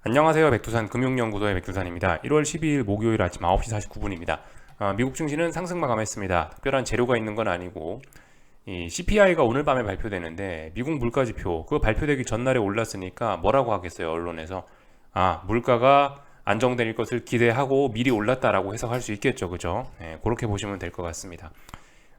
안녕하세요. 백두산 금융연구소의 백두산입니다. 1월 12일 목요일 아침 9시 49분입니다. 미국 증시는 상승 마감했습니다. 특별한 재료가 있는 건 아니고 이 CPI가 오늘 밤에 발표되는데 미국 물가지표 그거 발표되기 전날에 올랐으니까 뭐라고 하겠어요, 언론에서. 물가가 안정될 것을 기대하고 미리 올랐다라고 해석할 수 있겠죠. 그죠? 그렇게 보시면 될 것 같습니다.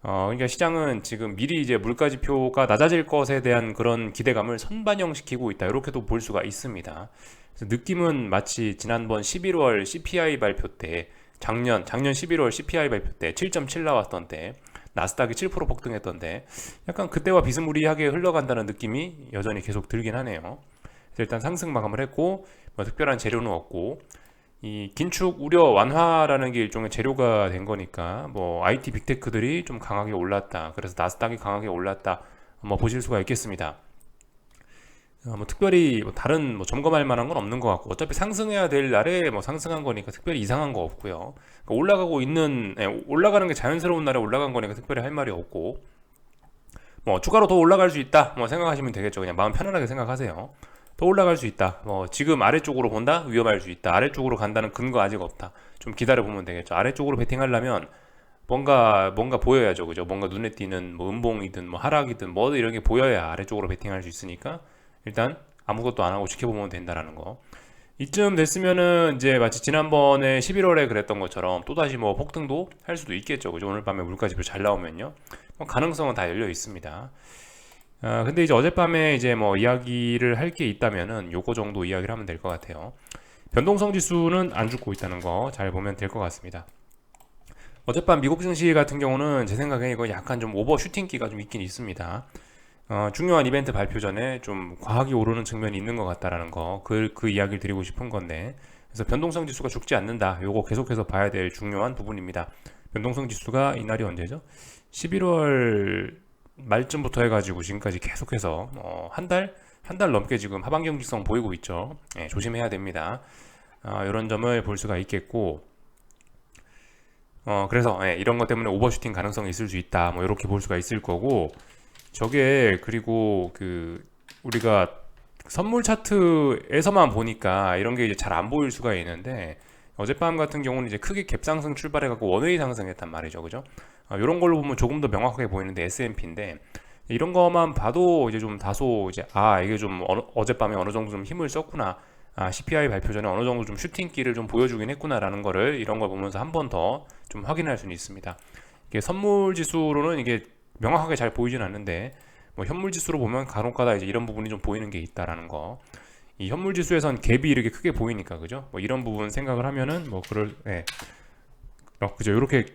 그러니까 시장은 지금 미리 이제 물가지표가 낮아질 것에 대한 그런 기대감을 선반영시키고 있다. 이렇게도 볼 수가 있습니다. 그래서 느낌은 마치 지난번 11월 CPI 발표 때, 작년 11월 CPI 발표 때 7.7 나왔던 때, 나스닥이 7% 폭등했던 때, 약간 그때와 비스무리하게 흘러간다는 느낌이 여전히 계속 들긴 하네요. 그래서 일단 상승 마감을 했고, 뭐 특별한 재료는 없고, 이 긴축 우려 완화라는 게 일종의 재료가 된 거니까 뭐 IT 빅테크들이 좀 강하게 올랐다. 그래서 나스닥이 강하게 올랐다. 뭐 보실 수가 있겠습니다. 뭐 특별히 뭐 다른 뭐 점검할 만한 건 없는 것 같고 어차피 상승해야 될 날에 뭐 상승한 거니까 특별히 이상한 거 없고요. 그러니까 올라가는 게 자연스러운 날에 올라간 거니까 특별히 할 말이 없고 뭐 추가로 더 올라갈 수 있다. 뭐 생각하시면 되겠죠. 그냥 마음 편안하게 생각하세요. 더 올라갈 수 있다. 뭐 지금 아래쪽으로 본다? 위험할 수 있다. 아래쪽으로 간다는 근거 아직 없다. 좀 기다려 보면 되겠죠. 아래쪽으로 베팅하려면 뭔가 보여야죠. 그죠? 뭔가 눈에 띄는 뭐 음봉이든 뭐 하락이든 뭐 이런 게 보여야 아래쪽으로 베팅할 수 있으니까 일단 아무것도 안 하고 지켜보면 된다라는 거. 이쯤 됐으면은 이제 마치 지난번에 11월에 그랬던 것처럼 또다시 뭐 폭등도 할 수도 있겠죠. 그죠? 오늘 밤에 물가지표 잘 나오면요. 가능성은 다 열려 있습니다. 근데 이제 어젯밤에 이제 뭐 이야기를 할 게 있다면은 요거 정도 이야기를 하면 될 것 같아요. 변동성 지수는 안 죽고 있다는 거 잘 보면 될 것 같습니다. 어젯밤 미국 증시 같은 경우는 제 생각에 이거 약간 좀 오버슈팅기가 좀 있긴 있습니다. 중요한 이벤트 발표 전에 좀 과하게 오르는 측면이 있는 것 같다라는 거, 그 이야기를 드리고 싶은 건데, 그래서 변동성 지수가 죽지 않는다. 요거 계속해서 봐야 될 중요한 부분입니다. 변동성 지수가 이날이 언제죠? 11월 말쯤부터 해가지고 지금까지 계속해서 한 달 넘게 지금 하방 경직성 보이고 있죠. 조심해야 됩니다. 이런 점을 볼 수가 있겠고, 그래서 이런 것 때문에 오버슈팅 가능성이 있을 수 있다. 뭐 이렇게 볼 수가 있을 거고, 저게 그리고 그 우리가 선물 차트에서만 보니까 이런 게 이제 잘 안 보일 수가 있는데 어젯밤 같은 경우는 이제 크게 갭상승 출발해갖고 원웨이 상승했단 말이죠, 그죠? 이런 걸로 보면 조금 더 명확하게 보이는데 S&P인데 이런 것만 봐도 이제 좀 다소 이제 이게 좀 어젯밤에 어느 정도 좀 힘을 썼구나. CPI 발표 전에 어느 정도 좀 슈팅기를 좀 보여주긴 했구나라는 거를 이런 걸 보면서 한 번 더 좀 확인할 수는 있습니다. 이게 선물 지수로는 이게 명확하게 잘 보이진 않는데 뭐 현물 지수로 보면 간혹가다 이제 이런 부분이 좀 보이는 게 있다라는 거. 이 현물 지수에선 갭이 이렇게 크게 보이니까 그죠? 뭐 이런 부분 생각을 하면은 그죠? 이렇게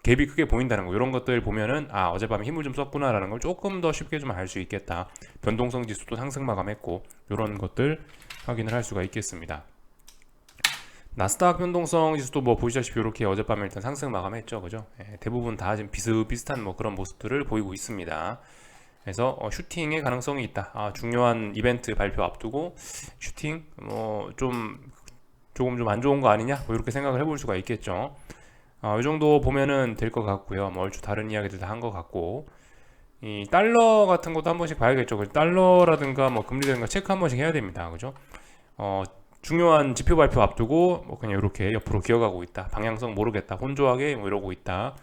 갭이 크게 보인다는 거. 이런 것들 보면은 어젯밤에 힘을 좀 썼구나라는 걸 조금 더 쉽게 좀 알 수 있겠다. 변동성 지수도 상승 마감했고 이런 것들 확인을 할 수가 있겠습니다. 나스닥 변동성 지수도 뭐 보시다시피 이렇게 어젯밤에 일단 상승 마감했죠, 그죠? 대부분 다 지금 비슷비슷한 뭐 그런 모습들을 보이고 있습니다. 그래서 슈팅의 가능성이 있다. 중요한 이벤트 발표 앞두고 슈팅 뭐 좀 조금 좀 안 좋은 거 아니냐? 뭐 이렇게 생각을 해볼 수가 있겠죠. 이 정도 보면은 될 것 같고요. 뭐 얼추 다른 이야기들 다 한 것 같고 이 달러 같은 것도 한 번씩 봐야겠죠. 달러라든가 뭐 금리라든가 체크 한 번씩 해야 됩니다. 그죠? 어, 중요한 지표 발표 앞두고 뭐 그냥 이렇게 옆으로 기어가고 있다. 방향성 모르겠다. 혼조하게 뭐 이러고 있다.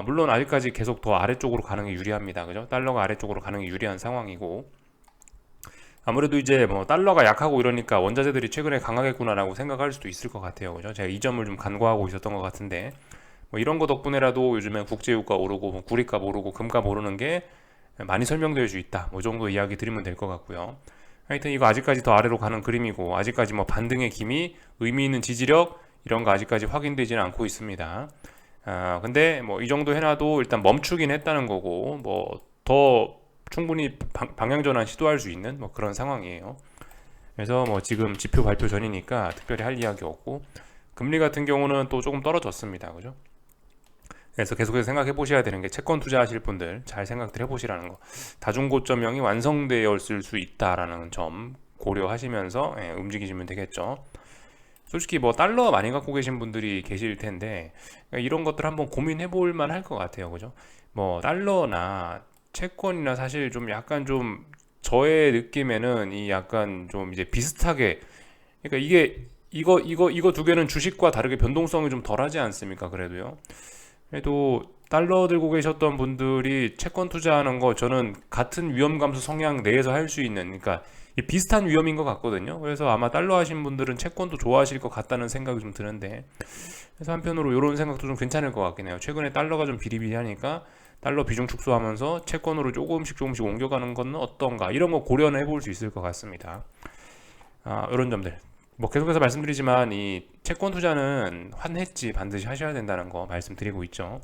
물론 아직까지 계속 더 아래쪽으로 가는 게 유리합니다. 그죠? 달러가 아래쪽으로 가는 게 유리한 상황이고 아무래도 이제 뭐 달러가 약하고 이러니까 원자재들이 최근에 강하겠구나라고 생각할 수도 있을 것 같아요. 그죠? 제가 이 점을 좀 간과하고 있었던 것 같은데 뭐 이런 거 덕분에라도 요즘에 국제유가 오르고 뭐 구리값 오르고 금값 오르는 게 많이 설명될 수 있다. 뭐 이 정도 이야기 드리면 될 것 같고요. 하여튼 이거 아직까지 더 아래로 가는 그림이고 아직까지 뭐 반등의 기미, 의미 있는 지지력 이런 거 아직까지 확인되지는 않고 있습니다. 근데 뭐 이 정도 해놔도 일단 멈추긴 했다는 거고 뭐 더 충분히 방향 전환 시도할 수 있는 뭐 그런 상황이에요. 그래서 뭐 지금 지표 발표 전이니까 특별히 할 이야기 없고 금리 같은 경우는 또 조금 떨어졌습니다. 그죠? 그래서 계속해서 생각해 보셔야 되는 게 채권 투자하실 분들 잘 생각들 해보시라는 거. 다중고점형이 완성되었을 수 있다라는 점 고려하시면서 움직이시면 되겠죠. 솔직히 뭐 달러 많이 갖고 계신 분들이 계실 텐데 그러니까 이런 것들 한번 고민해 볼 만할 것 같아요. 그죠? 뭐 달러나 채권이나 사실 좀 약간 좀 저의 느낌에는 이 약간 좀 이제 비슷하게 그러니까 이거 두 개는 주식과 다르게 변동성이 좀 덜하지 않습니까? 그래도 달러 들고 계셨던 분들이 채권 투자하는 거 저는 같은 위험 감수 성향 내에서 할 수 있는, 그러니까 비슷한 위험인 것 같거든요. 그래서 아마 달러 하신 분들은 채권도 좋아하실 것 같다는 생각이 좀 드는데, 그래서 한편으로 이런 생각도 좀 괜찮을 것 같긴 해요. 최근에 달러가 좀 비리비리하니까 달러 비중 축소하면서 채권으로 조금씩 옮겨가는 건 어떤가, 이런 거 고려는 해볼 수 있을 것 같습니다. 이런 점들. 뭐 계속해서 말씀드리지만 이 채권 투자는 환해지 반드시 하셔야 된다는 거 말씀드리고 있죠.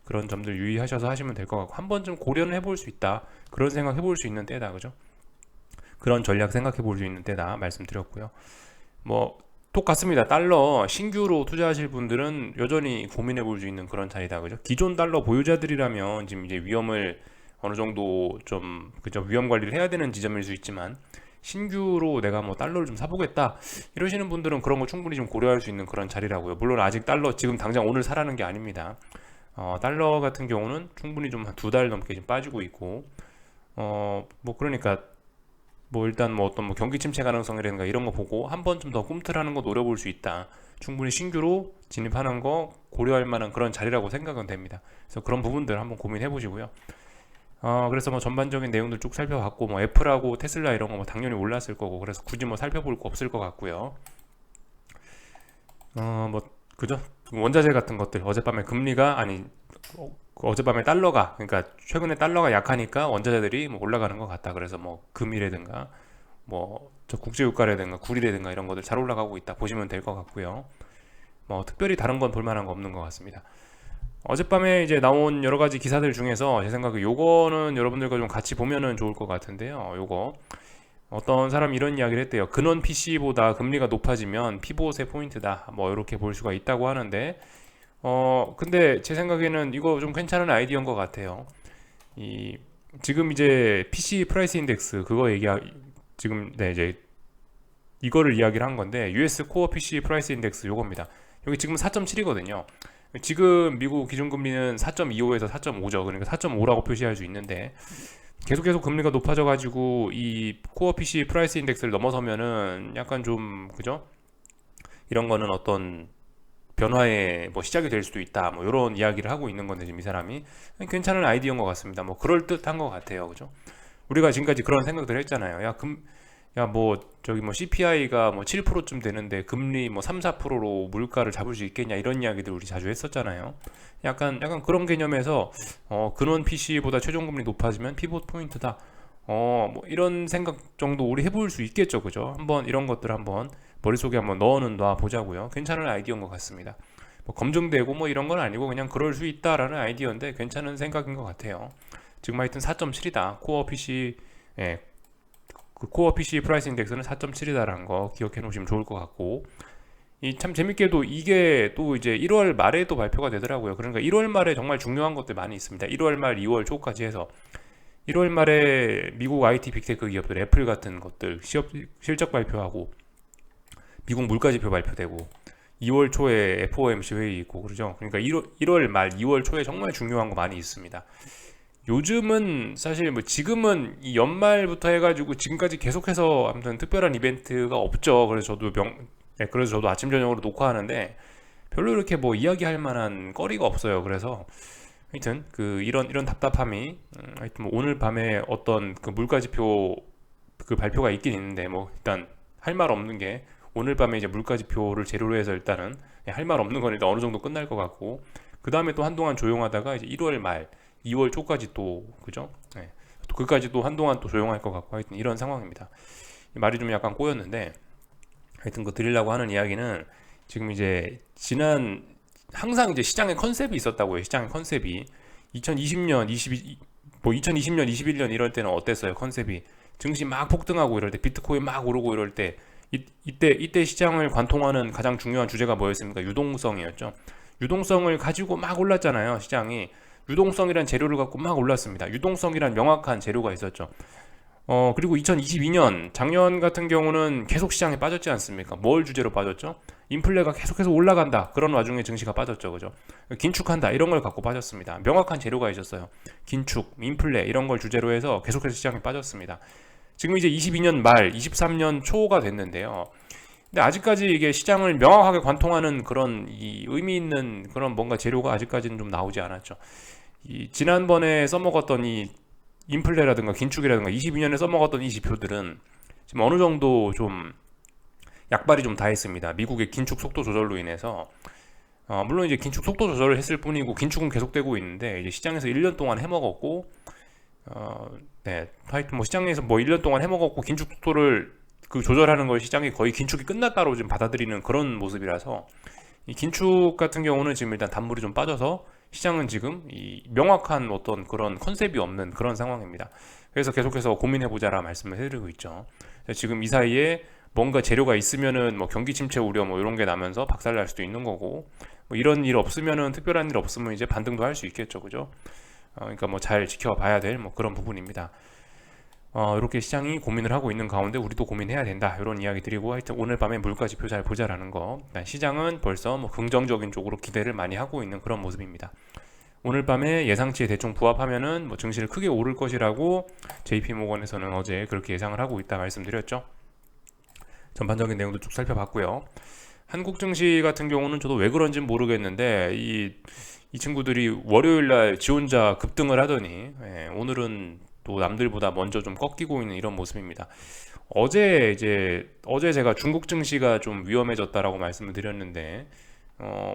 그런 점들 유의하셔서 하시면 될 것 같고, 한 번쯤 고려는 해볼 수 있다, 그런 생각 해볼 수 있는 때다, 그죠? 그런 전략 생각해 볼 수 있는 때다 말씀드렸고요. 뭐 똑같습니다. 달러 신규로 투자하실 분들은 여전히 고민해 볼 수 있는 그런 자리다, 그죠? 기존 달러 보유자들이라면 지금 이제 위험을 어느 정도 좀, 그죠, 위험 관리를 해야 되는 지점일 수 있지만, 신규로 내가 뭐 달러를 좀 사보겠다 이러시는 분들은 그런 거 충분히 좀 고려할 수 있는 그런 자리라고요. 물론 아직 달러 지금 당장 오늘 사라는 게 아닙니다. 달러 같은 경우는 충분히 좀 한 두 달 넘게 지금 빠지고 있고, 뭐 그러니까 뭐 일단 뭐 어떤 뭐 경기 침체 가능성이라든가 이런 거 보고 한 번쯤 더 꿈틀하는 거 노려볼 수 있다. 충분히 신규로 진입하는 거 고려할 만한 그런 자리라고 생각은 됩니다. 그래서 그런 부분들 한번 고민해 보시고요. 그래서 뭐 전반적인 내용들 쭉 살펴봤고, 뭐 애플하고 테슬라 이런 거 뭐 당연히 올랐을 거고, 그래서 굳이 뭐 살펴볼 거 없을 것 같고요. 뭐 그죠? 원자재 같은 것들, 어젯밤에 금리가 아니 어젯밤에 달러가, 그러니까 최근에 달러가 약하니까 원자재들이 뭐 올라가는 것 같다. 그래서 뭐 금이라든가 뭐 저 국제유가라든가 구리라든가 이런 것들 잘 올라가고 있다 보시면 될 것 같고요. 뭐 특별히 다른 건 볼만한 거 없는 것 같습니다. 어젯밤에 이제 나온 여러 가지 기사들 중에서 제 생각에 요거는 여러분들과 좀 같이 보면은 좋을 것 같은데요. 요거 어떤 사람이 이런 이야기를 했대요. 근원 PC보다 금리가 높아지면 피봇의 포인트다, 뭐 이렇게 볼 수가 있다고 하는데, 근데 제 생각에는 이거 좀 괜찮은 아이디어인 것 같아요. 이 지금 이제 PC 프라이스 인덱스 그거 지금 네 이제 이거를 이야기를 한 건데, US 코어 PC 프라이스 인덱스 요겁니다. 여기 지금 4.7이거든요. 지금 미국 기준금리는 4.25에서 4.5죠. 그러니까 4.5라고 표시할 수 있는데, 계속 금리가 높아져가지고 이 코어 PC 프라이스 인덱스를 넘어서면은 약간 좀, 그죠? 이런 거는 어떤 변화의 뭐 시작이 될 수도 있다, 뭐 이런 이야기를 하고 있는 건데, 지금 이 사람이 괜찮은 아이디어인 것 같습니다. 뭐 그럴 듯한 것 같아요, 그죠? 우리가 지금까지 그런 생각들 했잖아요. 야 뭐 저기 뭐 CPI가 뭐 7%쯤 되는데 금리 뭐 3, 4%로 물가를 잡을 수 있겠냐, 이런 이야기들 우리 자주 했었잖아요. 약간 그런 개념에서 근원 PC보다 최종 금리 높아지면 피봇 포인트다. 뭐 이런 생각 정도 우리 해볼 수 있겠죠, 그죠? 한번 이런 것들 한번 머릿속에 한번 놔 보자고요. 괜찮은 아이디어인 것 같습니다. 뭐 검증되고 뭐 이런 건 아니고 그냥 그럴 수 있다라는 아이디어인데 괜찮은 생각인 것 같아요. 지금 하여튼 4.7이다. 코어 PC, 예, 그 코어 PC 프라이스 인덱스는 4.7이다라는 거 기억해 놓으시면 좋을 것 같고, 이 참 재밌게도 이게 또 이제 1월 말에 또 발표가 되더라고요. 그러니까 1월 말에 정말 중요한 것들 많이 있습니다. 1월 말, 2월 초까지 해서 1월 말에 미국 IT 빅테크 기업들 애플 같은 것들 실적 발표하고, 미국 물가지표 발표되고, 2월 초에 FOMC 회의 있고, 그러죠. 그러니까 1월 말, 2월 초에 정말 중요한 거 많이 있습니다. 요즘은 사실 뭐 지금은 이 연말부터 해가지고 지금까지 계속해서 아무튼 특별한 이벤트가 없죠. 그래서 저도 아침 저녁으로 녹화하는데 별로 이렇게 뭐 이야기할 만한 거리가 없어요. 그래서 하여튼 그 이런 답답함이, 하여튼 뭐 오늘 밤에 어떤 그 물가지표 그 발표가 있긴 있는데, 뭐 일단 할 말 없는 게, 오늘 밤에 이제 물가지표를 재료로 해서 일단은 할 말 없는 건 일단 어느 정도 끝날 것 같고, 그 다음에 또 한동안 조용하다가 이제 1월 말, 2월 초까지 또, 그죠? 네. 또 그까지 또 한동안 또 조용할 것 같고, 하여튼 이런 상황입니다. 말이 좀 약간 꼬였는데, 하여튼 그 드리려고 하는 이야기는, 지금 이제 항상 이제 시장의 컨셉이 있었다고요. 시장의 컨셉이 2020년, 2020년, 21년 이럴 때는 어땠어요? 컨셉이 증시 막 폭등하고 이럴 때, 비트코인 막 오르고 이럴 때, 이때 시장을 관통하는 가장 중요한 주제가 뭐였습니까? 유동성이었죠. 유동성을 가지고 막 올랐잖아요, 시장이. 유동성이란 재료를 갖고 막 올랐습니다. 유동성이란 명확한 재료가 있었죠. 그리고 2022년 작년 같은 경우는 계속 시장에 빠졌지 않습니까? 뭘 주제로 빠졌죠? 인플레가 계속해서 올라간다. 그런 와중에 증시가 빠졌죠, 그죠? 긴축한다. 이런 걸 갖고 빠졌습니다. 명확한 재료가 있었어요. 긴축, 인플레 이런 걸 주제로 해서 계속해서 시장에 빠졌습니다. 지금 이제 22년 말, 23년 초가 됐는데요. 근데 아직까지 이게 시장을 명확하게 관통하는 그런 이 의미 있는 그런 뭔가 재료가 아직까지는 좀 나오지 않았죠. 이 지난번에 써먹었던 이 인플레라든가 긴축이라든가 22년에 써먹었던 이 지표들은 지금 어느 정도 좀 약발이 좀 다 했습니다. 미국의 긴축 속도 조절로 인해서 물론 이제 긴축 속도 조절을 했을 뿐이고 긴축은 계속되고 있는데 이제 시장에서 1년 동안 해먹었고 네, 하여튼 뭐 시장에서 뭐 1년 동안 해먹었고 긴축 속도를 그 조절하는 걸 시장이 거의 긴축이 끝났다로 지금 받아들이는 그런 모습이라서 이 긴축 같은 경우는 지금 일단 단물이 좀 빠져서 시장은 지금 이 명확한 어떤 그런 컨셉이 없는 그런 상황입니다. 그래서 계속해서 고민해보자라 말씀을 해드리고 있죠. 지금 이 사이에 뭔가 재료가 있으면은 뭐 경기 침체 우려 뭐 이런 게 나면서 박살날 수도 있는 거고 뭐 이런 일 없으면은 특별한 일 없으면 이제 반등도 할 수 있겠죠, 그죠? 그러니까 뭐 잘 지켜봐야 될 뭐 그런 부분입니다. 이렇게 시장이 고민을 하고 있는 가운데 우리도 고민해야 된다 이런 이야기 드리고 하여튼 오늘 밤에 물가 지표 잘 보자라는 거. 시장은 벌써 뭐 긍정적인 쪽으로 기대를 많이 하고 있는 그런 모습입니다. 오늘 밤에 예상치에 대충 부합하면은 뭐 증시를 크게 오를 것이라고 JP모건에서는 어제 그렇게 예상을 하고 있다 말씀드렸죠. 전반적인 내용도 쭉 살펴봤고요. 한국 증시 같은 경우는 저도 왜 그런지는 모르겠는데 이 친구들이 월요일날 지 혼자 급등을 하더니 오늘은 또 남들보다 먼저 좀 꺾이고 있는 이런 모습입니다. 어제 제가 중국 증시가 좀 위험해졌다라고 말씀을 드렸는데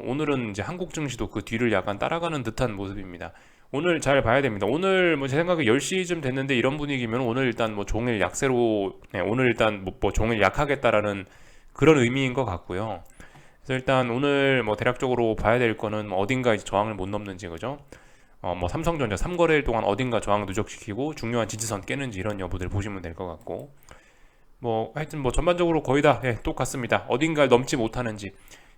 오늘은 이제 한국 증시도 그 뒤를 약간 따라가는 듯한 모습입니다. 오늘 잘 봐야 됩니다. 오늘 뭐 제 생각에 10시쯤 됐는데 이런 분위기면 오늘 일단 뭐 종일 약세로 오늘 일단 뭐 종일 약하겠다라는 그런 의미인 것 같고요. 그래서 일단 오늘 뭐 대략적으로 봐야 될 거는 뭐 어딘가 이제 저항을 못 넘는지 그죠? 뭐 삼성전자 3거래일 동안 어딘가 저항을 누적시키고 중요한 지지선 깨는지 이런 여부들 보시면 될 것 같고 뭐 하여튼 뭐 전반적으로 거의 다 똑같습니다. 어딘가를 넘지 못하는지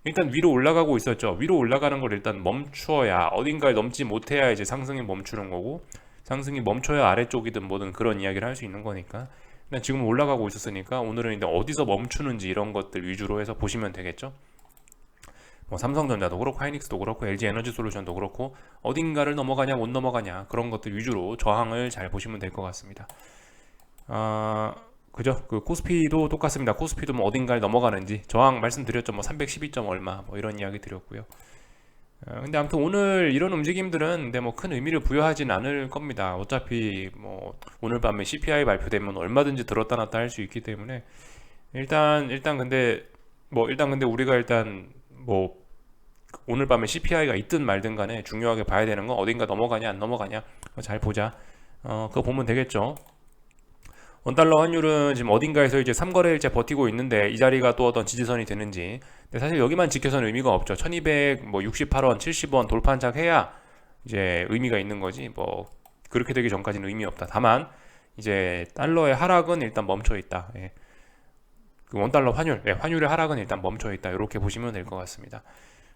일단 위로 올라가고 있었죠. 위로 올라가는 걸 일단 멈추어야 어딘가를 넘지 못해야 이제 상승이 멈추는 거고 상승이 멈춰야 아래쪽이든 뭐든 그런 이야기를 할 수 있는 거니까 일단 지금 올라가고 있었으니까 오늘은 이제 어디서 멈추는지 이런 것들 위주로 해서 보시면 되겠죠. 뭐 삼성전자도 그렇고 하이닉스도 그렇고 LG에너지솔루션도 그렇고 어딘가를 넘어가냐 못 넘어가냐 그런 것들 위주로 저항을 잘 보시면 될 것 같습니다. 그죠? 그 코스피도 똑같습니다. 코스피도 뭐 어딘가를 넘어가는지 저항 말씀드렸죠. 뭐 312점 얼마 뭐 이런 이야기 드렸고요. 근데 아무튼 오늘 이런 움직임들은 근데 뭐 큰 의미를 부여하진 않을 겁니다. 어차피 뭐 오늘 밤에 CPI 발표되면 얼마든지 들었다 놨다 할 수 있기 때문에 일단 근데 우리가 일단 뭐 오늘 밤에 CPI가 있든 말든 간에 중요하게 봐야 되는 건 어딘가 넘어가냐 안 넘어가냐 잘 보자. 그거 보면 되겠죠. 원달러 환율은 지금 어딘가에서 이제 3거래일째 버티고 있는데 이 자리가 또 어떤 지지선이 되는지. 근데 사실 여기만 지켜서는 의미가 없죠. 1268원, 70원 돌파한착 해야 이제 의미가 있는 거지. 뭐 그렇게 되기 전까지는 의미 없다. 다만 이제 달러의 하락은 일단 멈춰 있다. 그 원달러 환율의 하락은 일단 멈춰 있다. 이렇게 보시면 될 것 같습니다.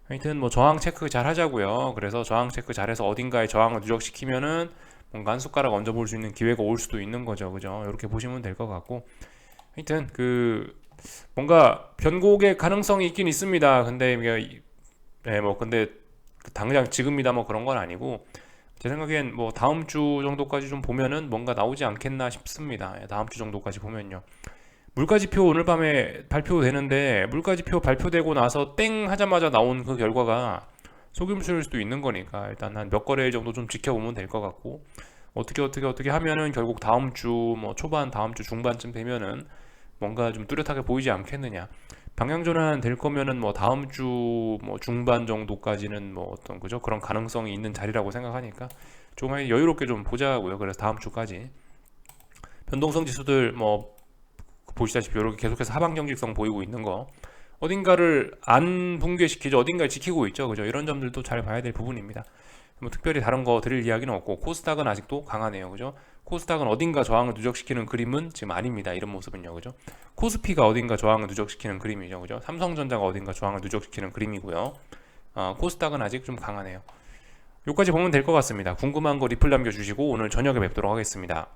하여튼 뭐 저항 체크 잘 하자고요. 그래서 저항 체크 잘해서 어딘가에 저항을 누적시키면은 뭔가 한 숟가락 얹어 볼 수 있는 기회가 올 수도 있는 거죠. 그죠? 이렇게 보시면 될 것 같고. 하여튼 그 뭔가 변곡의 가능성이 있긴 있습니다. 근데 근데 당장 지금이다 뭐 그런 건 아니고 제 생각엔 뭐 다음 주 정도까지 좀 보면은 뭔가 나오지 않겠나 싶습니다. 다음 주 정도까지 보면요. 물가지표 오늘 밤에 발표되는데 물가지표 발표되고 나서 땡 하자마자 나온 그 결과가 속임수일 수도 있는 거니까 일단 한 몇 거래일 정도 좀 지켜보면 될 것 같고 어떻게 하면은 결국 다음 주 뭐 초반 다음 주 중반쯤 되면은 뭔가 좀 뚜렷하게 보이지 않겠느냐. 방향 전환 될 거면은 뭐 다음 주 뭐 중반 정도까지는 뭐 어떤 그죠 그런 가능성이 있는 자리라고 생각하니까 좀 여유롭게 좀 보자고요. 그래서 다음 주까지 변동성 지수들 뭐 보시다시피 이렇게 계속해서 하방 경직성 보이고 있는 거 어딘가를 안 붕괴시키죠. 어딘가를 지키고 있죠. 그죠? 이런 점들도 잘 봐야 될 부분입니다. 뭐 특별히 다른 거 드릴 이야기는 없고 코스닥은 아직도 강하네요. 그죠? 코스닥은 어딘가 저항을 누적시키는 그림은 지금 아닙니다. 이런 모습은요. 그죠? 코스피가 어딘가 저항을 누적시키는 그림이죠. 그죠? 삼성전자가 어딘가 저항을 누적시키는 그림이고요. 코스닥은 아직 좀 강하네요. 여기까지 보면 될 것 같습니다. 궁금한 거 리플 남겨주시고 오늘 저녁에 뵙도록 하겠습니다.